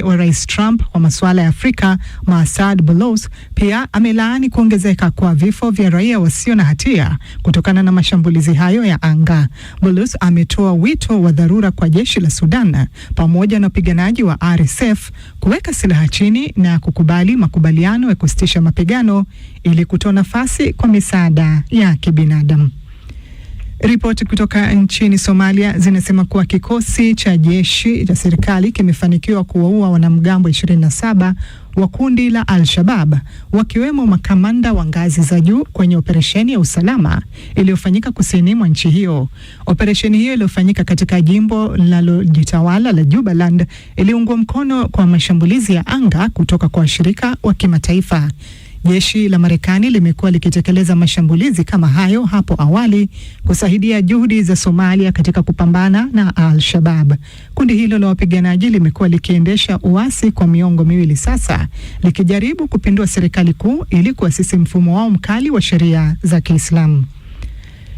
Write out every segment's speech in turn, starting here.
wa Rais Trump kwa masuala ya Afrika, Maasad Boulos, pia amelaani kuongezeka kwa vifo vya raia wasio na hatia kutokana na mashambulizi hayo ya anga. Boulos ametoa wito wa dharura kwa jeshi la Sudan pamoja na wapiganaji wa RSF kuweka silaha chini na kukubali makubaliano ya kusitisha mapigano ili kutoa nafasi kwa misaada ya kibinadamu. Ripoti kutoka nchini Somalia zinasema kuwa kikosi cha jeshi cha serikali kimefanikiwa kuwaua wanamgambo 27 wa kundi la Al-Shabaab, wakiwemo makamanda wa ngazi za juu kwenye operesheni ya usalama iliyofanyika kusini mwa nchi hiyo. Operesheni hiyo iliyofanyika katika jimbo linalojitawala la Jubaland iliungwa mkono kwa mashambulizi ya anga kutoka kwa washirika wa kimataifa. Jeshi la Marekani limekuwa likitekeleza mashambulizi kama hayo hapo awali kusaidia juhudi za Somalia katika kupambana na Al-Shabaab. Kundi hilo la wapiganaji limekuwa likiendesha uasi kwa miongo miwili sasa, likijaribu kupindua serikali kuu ili kuasisi mfumo wao mkali wa sheria za Kiislamu.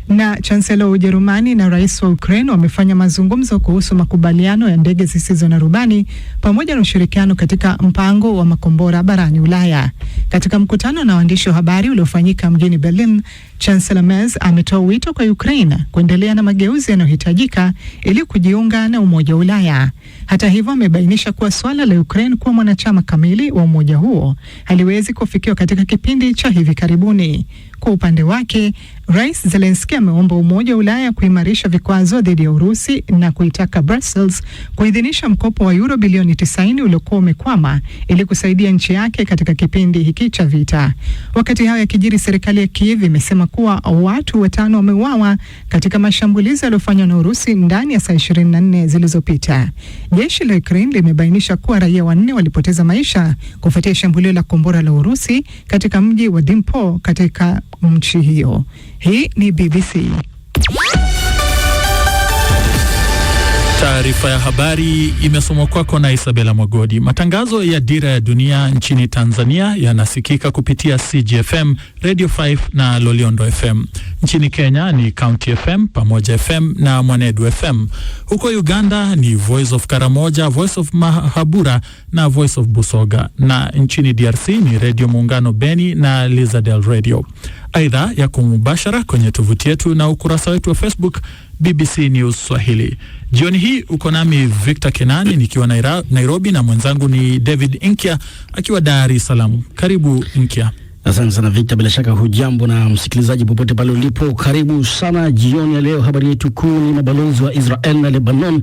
Na Chancellor wa Ujerumani na Rais wa Ukraine wamefanya mazungumzo kuhusu makubaliano ya ndege zisizo na rubani pamoja na ushirikiano katika mpango wa makombora barani Ulaya. Katika mkutano na waandishi wa habari uliofanyika mjini Berlin, Chancellor Merz ametoa wito kwa Ukraine kuendelea na mageuzi yanayohitajika ili kujiunga na Umoja wa Ulaya. Hata hivyo, amebainisha kuwa swala la Ukraine kuwa mwanachama kamili wa umoja huo haliwezi kufikiwa katika kipindi cha hivi karibuni. Kwa upande wake, Rais Zelensky ameomba Umoja wa Ulaya kuimarisha vikwazo dhidi ya Urusi na kuitaka Brussels kuidhinisha mkopo wa euro bilioni 90 uliokuwa umekwama ili kusaidia nchi yake katika kipindi hiki cha vita. Wakati hayo yakijiri, serikali ya Kiev imesema kuwa watu 5 wameuawa katika mashambulizi yaliyofanywa na Urusi ndani ya saa 24 zilizopita. Jeshi la Ukraine limebainisha kuwa raia 4 walipoteza maisha kufuatia shambulio la kombora la Urusi katika mji wa Dnipro katika nchi hiyo. Hii ni BBC. Taarifa ya habari imesomwa kwako na Isabella Mwagodi. Matangazo ya Dira ya Dunia nchini Tanzania yanasikika kupitia CGFM, Radio 5 na Loliondo FM. Nchini Kenya ni County FM, Pamoja FM na Mwanedu FM. Huko Uganda ni Voice of Karamoja, Voice of Mahabura na Voice of Busoga. Na nchini DRC ni Radio Muungano Beni na Lizadel Radio. Aidha yako mubashara kwenye tovuti yetu na ukurasa wetu wa Facebook BBC News Swahili. Jioni hii uko nami Victor Kenani nikiwa Nairobi na mwenzangu ni David Inkia akiwa Dar es Salaam. Karibu Inkia. Asante sana Victor, bila shaka hujambo na msikilizaji popote pale ulipo. Karibu sana jioni ya leo. Habari yetu kuu ni mabalozi wa Israel na Lebanon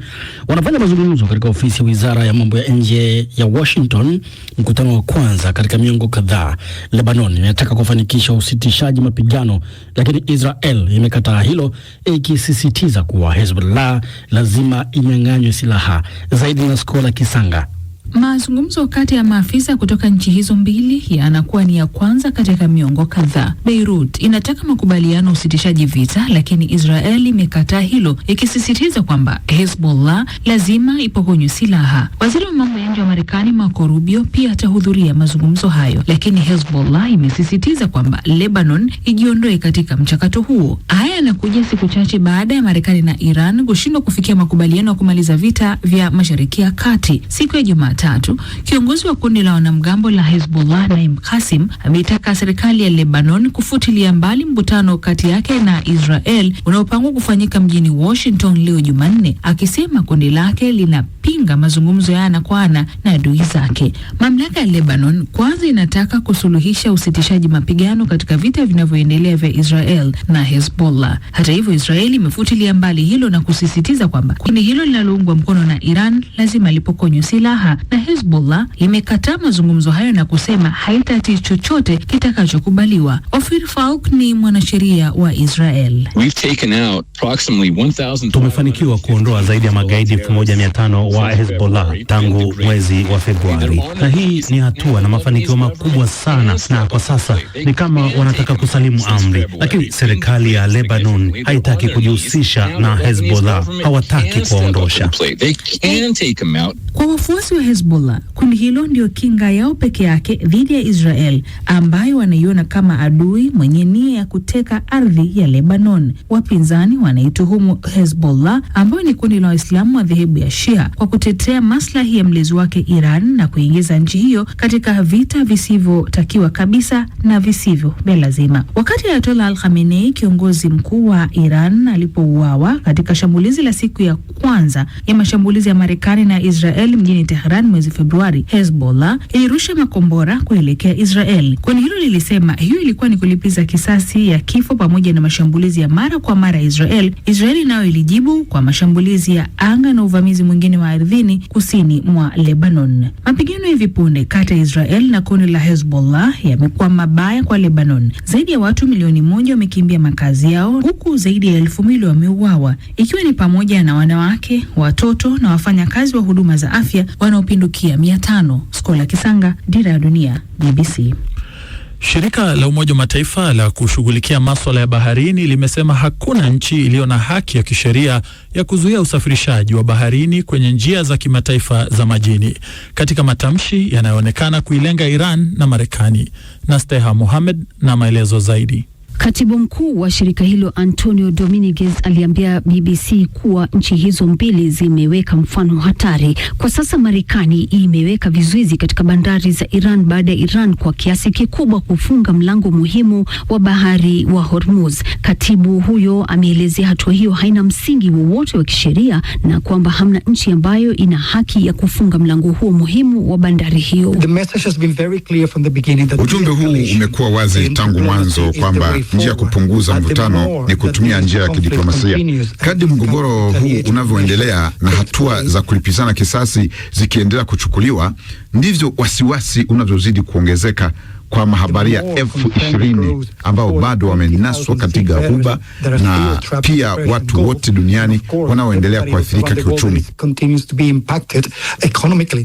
wanafanya mazungumzo katika ofisi ya Wizara ya Mambo ya Nje ya Washington, mkutano wa kwanza katika miongo kadhaa. Lebanon inataka kufanikisha usitishaji mapigano, lakini Israel imekataa hilo, ikisisitiza kuwa Hezbollah lazima inyang'anywe silaha. Zaidi na Skola Kisanga. Mazungumzo kati ya maafisa kutoka nchi hizo mbili yanakuwa ni ya kwanza katika miongo kadhaa. Beirut inataka makubaliano usitishaji vita, lakini Israel imekataa hilo, ikisisitiza kwamba Hezbollah lazima ipokonywe silaha. Waziri wa mambo ya nje wa Marekani Marco Rubio pia atahudhuria mazungumzo hayo, lakini Hezbollah imesisitiza kwamba Lebanon ijiondoe katika mchakato huo. Haya yanakuja siku chache baada ya Marekani na Iran kushindwa kufikia makubaliano ya kumaliza vita vya Mashariki ya Kati. Siku ya Jumatatu, kiongozi wa kundi la wanamgambo la Hezbollah Naim Qasim ameitaka serikali ya Lebanon kufutilia mbali mkutano kati yake na Israel unaopangwa kufanyika mjini Washington leo Jumanne, akisema kundi lake linapinga mazungumzo ya ana kwa ana na adui zake. Mamlaka ya Lebanon kwanza inataka kusuluhisha usitishaji mapigano katika vita vinavyoendelea vya Israel na Hezbollah. Hata hivyo, Israel imefutilia mbali hilo na kusisitiza kwamba kundi hilo linaloungwa mkono na Iran lazima lipokonywe silaha, na Hezbollah imekataa mazungumzo hayo na kusema haitatii chochote kitakachokubaliwa. Ofir Falk ni mwanasheria wa Israel. Tumefanikiwa kuondoa zaidi ya magaidi 1500 wa Hezbollah tangu mwezi wa Februari, na hii ni hatua na mafanikio makubwa sana, na kwa sasa ni kama wanataka kusalimu amri, lakini serikali ya Lebanon haitaki kujihusisha na Hezbollah, hawataki kuwaondosha. Kwa wafuasi wa Hezbollah, kundi hilo ndio kinga yao peke yake dhidi ya Israel, ambayo wanaiona kama adui mwenye nia ya kuteka ardhi ya Lebanon. Wapinzani wanaituhumu Hezbollah, ambayo ni kundi la Waislamu wa dhehebu ya Shia, kwa kutetea maslahi ya mlezi wake Iran na kuingiza nchi hiyo katika vita visivyotakiwa kabisa na visivyo vya lazima. Wakati Ayatollah Al-Khamenei, kiongozi mkuu wa Iran, alipouawa katika shambulizi la siku ya kwanza ya mashambulizi ya Marekani na Israel mjini Tehran mwezi Februari, Hezbollah ilirusha makombora kuelekea Israel. Kundi hilo lilisema hiyo ilikuwa ni kulipiza kisasi ya kifo pamoja na mashambulizi ya mara kwa mara ya Israel. Israeli nayo ilijibu kwa mashambulizi ya anga na uvamizi mwingine wa ardhini kusini mwa Lebanon. Mapigano hivi punde kati ya Israel na kundi la Hezbollah yamekuwa mabaya kwa Lebanon. Zaidi ya watu milioni 1 wamekimbia makazi yao, huku zaidi ya 1000 wameuawa, ikiwa ni pamoja na wanawake, watoto na wafanyakazi wa huduma za afya wanaopindukia 500. Skola Kisanga, Dira ya Dunia, BBC. Shirika la Umoja wa Mataifa la kushughulikia masuala ya baharini limesema hakuna nchi iliyo na haki ya kisheria ya kuzuia usafirishaji wa baharini kwenye njia za kimataifa za majini, katika matamshi yanayoonekana kuilenga Iran na Marekani. Nasteha Mohamed na maelezo zaidi. Katibu mkuu wa shirika hilo Antonio Dominguez aliambia BBC kuwa nchi hizo mbili zimeweka mfano hatari. Kwa sasa Marekani imeweka vizuizi katika bandari za Iran baada ya Iran kwa kiasi kikubwa kufunga mlango muhimu wa bahari wa Hormuz. Katibu huyo ameelezea hatua hiyo haina msingi wowote wa kisheria na kwamba hamna nchi ambayo ina haki ya kufunga mlango huo muhimu wa bandari hiyo. Ujumbe huu umekuwa wazi tangu mwanzo kwamba njia ya kupunguza mvutano ni kutumia njia ya kidiplomasia. Kadri mgogoro huu unavyoendelea na hatua za kulipizana kisasi zikiendelea kuchukuliwa, ndivyo wasiwasi unavyozidi kuongezeka kwa mahabaria 20,000 ambao bado wamenaswa katika Ghuba na pia watu wote duniani wanaoendelea kuathirika kiuchumi.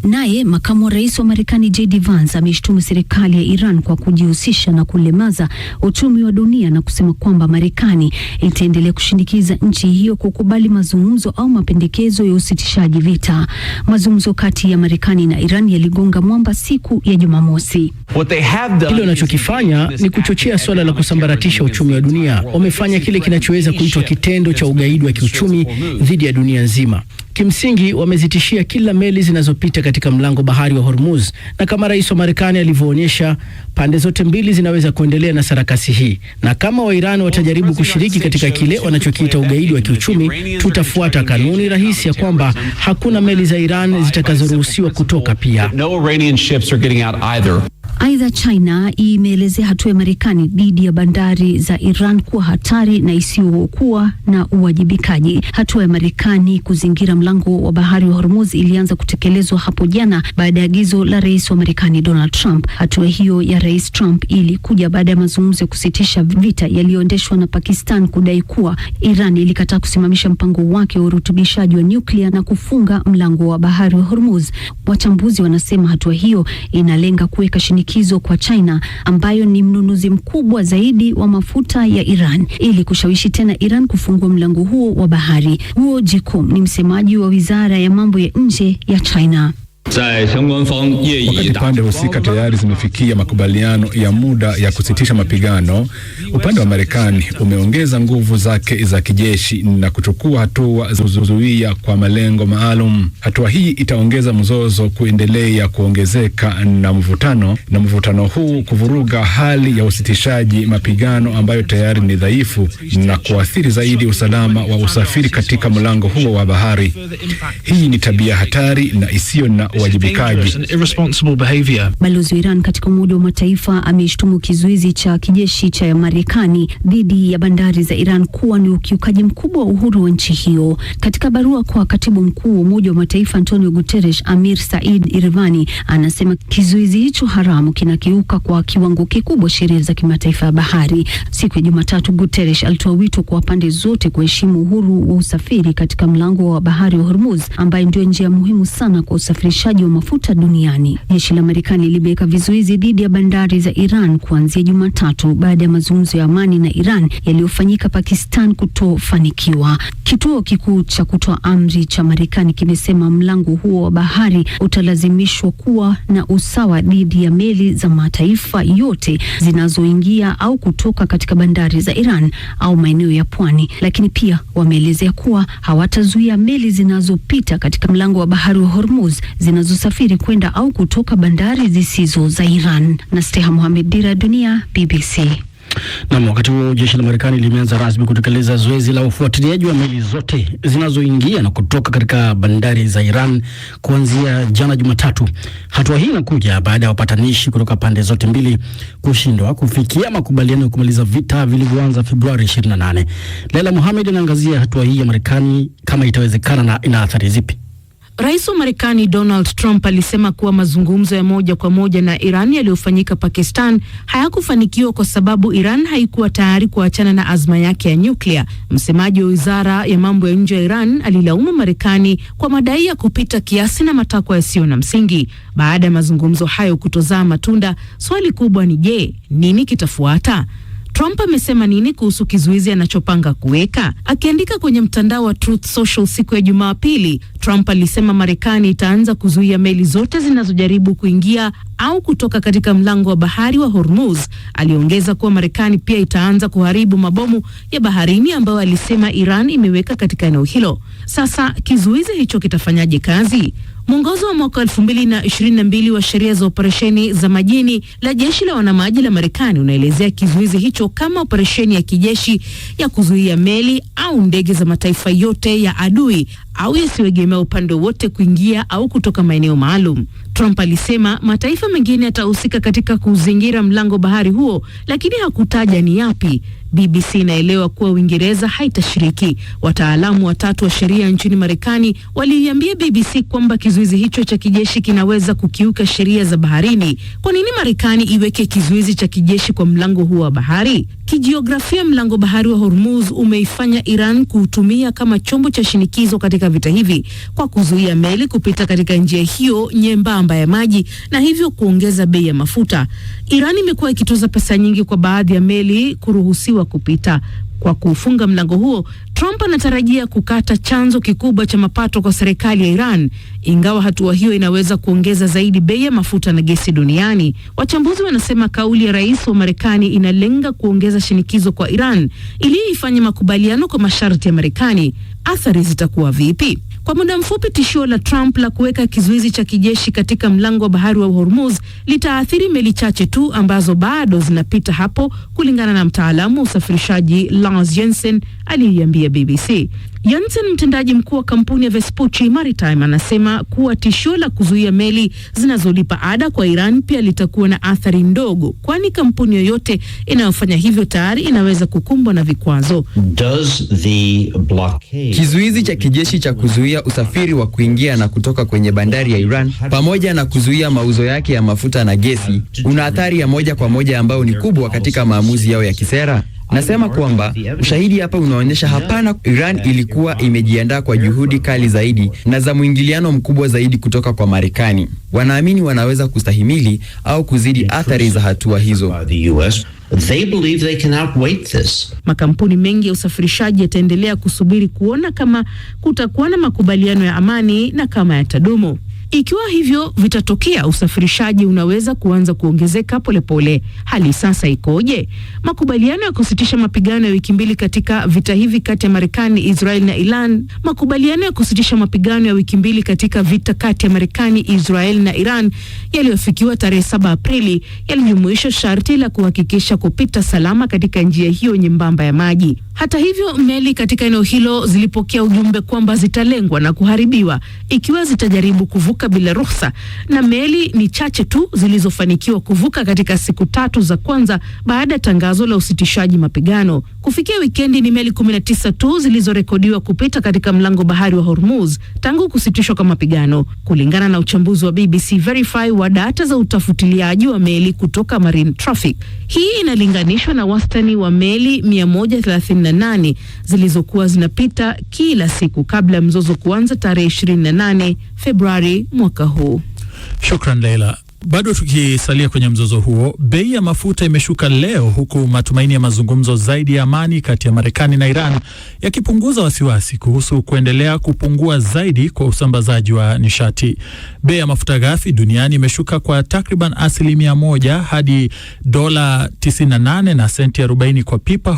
Naye makamu wa rais wa Marekani J.D. Vance ameshtumu serikali ya Iran kwa kujihusisha na kulemaza uchumi wa dunia na kusema kwamba Marekani itaendelea kushinikiza nchi hiyo kukubali mazungumzo au mapendekezo ya usitishaji vita. Mazungumzo kati ya Marekani na Iran yaligonga mwamba siku ya Jumamosi. Kile wanachokifanya ni kuchochea swala la kusambaratisha uchumi wa dunia. Wamefanya kile kinachoweza kuitwa kitendo cha ugaidi wa kiuchumi dhidi ya dunia nzima. Kimsingi wamezitishia kila meli zinazopita katika mlango bahari wa Hormuz, na kama rais wa Marekani alivyoonyesha, pande zote mbili zinaweza kuendelea na sarakasi hii, na kama Wairani watajaribu kushiriki katika kile wanachokiita ugaidi wa kiuchumi, tutafuata kanuni rahisi ya kwamba hakuna meli za Iran zitakazoruhusiwa kutoka pia. Aidha, China imeelezea hatua ya Marekani dhidi ya bandari za Iran kuwa hatari na isiyokuwa na uwajibikaji. Hatua ya Marekani kuzingira mlango wa bahari wa Hormuz ilianza kutekelezwa hapo jana baada ya agizo la rais wa Marekani Donald Trump. Hatua hiyo ya Rais Trump ilikuja baada ya mazungumzo ya kusitisha vita yaliyoendeshwa na Pakistan kudai kuwa Iran ilikataa kusimamisha mpango wake wa urutubishaji wa nyuklia na kufunga mlango wa bahari wa Hormuz. Wachambuzi wanasema hatua hiyo inalenga kuweka shinikizo kwa China ambayo ni mnunuzi mkubwa zaidi wa mafuta ya Iran ili kushawishi tena Iran kufungua mlango huo wa bahari. Huo Jikum ni msemaji wa Wizara ya Mambo ya Nje ya China. Wakati pande husika tayari zimefikia makubaliano ya muda ya kusitisha mapigano, upande wa Marekani umeongeza nguvu zake za kijeshi na kuchukua hatua za kuzuia kwa malengo maalum. Hatua hii itaongeza mzozo kuendelea kuongezeka na mvutano huu kuvuruga hali ya usitishaji mapigano ambayo tayari ni dhaifu na kuathiri zaidi usalama wa usafiri katika mlango huo wa bahari. Hii ni tabia hatari na isiyo na uwajibikaji. Balozi wa Iran katika Umoja wa Mataifa ameshtumu kizuizi cha kijeshi cha Marekani dhidi ya bandari za Iran kuwa ni ukiukaji mkubwa wa uhuru wa nchi hiyo. Katika barua kwa katibu mkuu wa Umoja wa Mataifa Antonio Guterres, Amir Said Irvani anasema kizuizi hicho haramu kinakiuka kwa kiwango kikubwa sheria za kimataifa ya bahari. Siku ya Jumatatu, Guterres alitoa wito kwa pande zote kuheshimu uhuru wa usafiri katika mlango wa bahari wa Hormuz, ambayo ndio njia muhimu sana kwa usafirishaji wa mafuta duniani. Jeshi la Marekani limeweka vizuizi dhidi ya bandari za Iran kuanzia Jumatatu baada ya mazungumzo ya amani na Iran yaliyofanyika Pakistan kutofanikiwa. Kituo kikuu cha kutoa amri cha Marekani kimesema mlango huo wa bahari utalazimishwa kuwa na usawa dhidi ya meli za mataifa yote zinazoingia au kutoka katika bandari za Iran au maeneo ya pwani, lakini pia wameelezea kuwa hawatazuia meli zinazopita katika mlango wa bahari wa Hormuz zinazosafiri kwenda au kutoka bandari zisizo za Iran. Nasteha Mohamed, Dira ya Dunia, BBC. Na wakati huo jeshi la Marekani limeanza rasmi kutekeleza zoezi la ufuatiliaji wa meli zote zinazoingia na kutoka katika bandari za Iran kuanzia jana Jumatatu. Hatua hii inakuja baada ya wapatanishi kutoka pande zote mbili kushindwa kufikia makubaliano ya kumaliza vita vilivyoanza Februari 28. Leila Mohamed anaangazia hatua hii ya Marekani kama itawezekana na ina athari zipi. Rais wa Marekani Donald Trump alisema kuwa mazungumzo ya moja kwa moja na Iran yaliyofanyika Pakistan hayakufanikiwa kwa sababu Iran haikuwa tayari kuachana na azma yake ya nyuklia. Msemaji wa Wizara ya Mambo ya Nje ya Iran alilaumu Marekani kwa madai ya kupita kiasi na matakwa yasiyo na msingi. Baada ya mazungumzo hayo kutozaa matunda, swali kubwa ni je, nini kitafuata? Trump amesema nini kuhusu kizuizi anachopanga kuweka? Akiandika kwenye mtandao wa Truth Social siku ya Jumapili, Trump alisema Marekani itaanza kuzuia meli zote zinazojaribu kuingia au kutoka katika mlango wa bahari wa Hormuz. Aliongeza kuwa Marekani pia itaanza kuharibu mabomu ya baharini ambayo alisema Iran imeweka katika eneo hilo. Sasa kizuizi hicho kitafanyaje kazi? Mwongozo wa mwaka 2022 wa sheria za operesheni za majini la jeshi la wanamaji la Marekani unaelezea kizuizi hicho kama operesheni ya kijeshi ya kuzuia meli au ndege za mataifa yote ya adui au yasiyoegemea upande wote kuingia au kutoka maeneo maalum. Trump alisema mataifa mengine yatahusika katika kuzingira mlango bahari huo, lakini hakutaja ni yapi. BBC inaelewa kuwa Uingereza haitashiriki. Wataalamu watatu wa sheria nchini Marekani waliiambia BBC kwamba kizuizi hicho cha kijeshi kinaweza kukiuka sheria za baharini. Kwa nini Marekani iweke kizuizi cha kijeshi kwa mlango huo wa bahari? Kijiografia, mlango bahari wa Hormuz umeifanya Iran kuutumia kama chombo cha shinikizo katika vita hivi kwa kuzuia meli kupita katika njia hiyo nyembamba ya maji na hivyo kuongeza bei ya mafuta. Iran imekuwa ikitoza pesa nyingi kwa baadhi ya meli kuruhusiwa kupita. Kwa kufunga mlango huo, Trump anatarajia kukata chanzo kikubwa cha mapato kwa serikali ya Iran, ingawa hatua hiyo inaweza kuongeza zaidi bei ya mafuta na gesi duniani. Wachambuzi wanasema kauli ya rais wa Marekani inalenga kuongeza shinikizo kwa Iran ili ifanye makubaliano kwa masharti ya Marekani. Athari zitakuwa vipi? Kwa muda mfupi, tishio la Trump la kuweka kizuizi cha kijeshi katika mlango wa bahari wa Hormuz litaathiri meli chache tu ambazo bado zinapita hapo, kulingana na mtaalamu wa usafirishaji Lars Jensen aliyeambia BBC. Jensen, mtendaji mkuu wa kampuni ya Vespucci Maritime, anasema kuwa tishio la kuzuia meli zinazolipa ada kwa Iran pia litakuwa na athari ndogo, kwani kampuni yoyote inayofanya hivyo tayari inaweza kukumbwa na vikwazo. Kizuizi cha kijeshi cha kuzuia usafiri wa kuingia na kutoka kwenye bandari ya Iran pamoja na kuzuia mauzo yake ya mafuta na gesi una athari ya moja kwa moja ambayo ni kubwa katika maamuzi yao ya kisera. Nasema kwamba ushahidi hapa unaonyesha hapana, Iran ilikuwa imejiandaa kwa juhudi kali zaidi na za mwingiliano mkubwa zaidi kutoka kwa Marekani. Wanaamini wanaweza kustahimili au kuzidi athari za hatua hizo. They believe they can outweigh this. Makampuni mengi ya usafirishaji yataendelea kusubiri kuona kama kutakuwa na makubaliano ya amani na kama yatadumu. Ikiwa hivyo vitatokea, usafirishaji unaweza kuanza kuongezeka polepole. Hali sasa ikoje? Makubaliano ya kusitisha mapigano ya wiki mbili katika vita hivi kati ya Marekani, Israel na Iran. Makubaliano ya kusitisha mapigano ya wiki mbili katika vita kati ya Marekani, Israel na Iran yaliyofikiwa tarehe 7 Aprili yalijumuisha sharti la kuhakikisha kupita salama katika njia hiyo nyembamba ya maji. Hata hivyo, meli katika eneo hilo zilipokea ujumbe kwamba zitalengwa na kuharibiwa ikiwa zitajaribu kuvuka bila ruhusa, na meli ni chache tu zilizofanikiwa kuvuka katika siku 3 za kwanza baada ya tangazo la usitishaji mapigano. Kufikia wikendi, ni meli 19 tu zilizorekodiwa kupita katika mlango bahari wa Hormuz tangu kusitishwa kwa mapigano, kulingana na uchambuzi wa BBC Verify wa data za utafutiliaji wa meli kutoka Marine Traffic. Hii inalinganishwa na wastani wa meli 138 zilizokuwa zinapita kila siku kabla ya mzozo kuanza tarehe 28 Februari mwaka huu. Shukran Leila. Bado tukisalia kwenye mzozo huo, bei ya mafuta imeshuka leo, huku matumaini ya mazungumzo zaidi ya amani kati ya Marekani na Iran yakipunguza wasiwasi kuhusu kuendelea kupungua zaidi kwa usambazaji wa nishati. Bei ya mafuta ghafi duniani imeshuka kwa takriban 1% hadi $98 na senti 40 kwa pipa.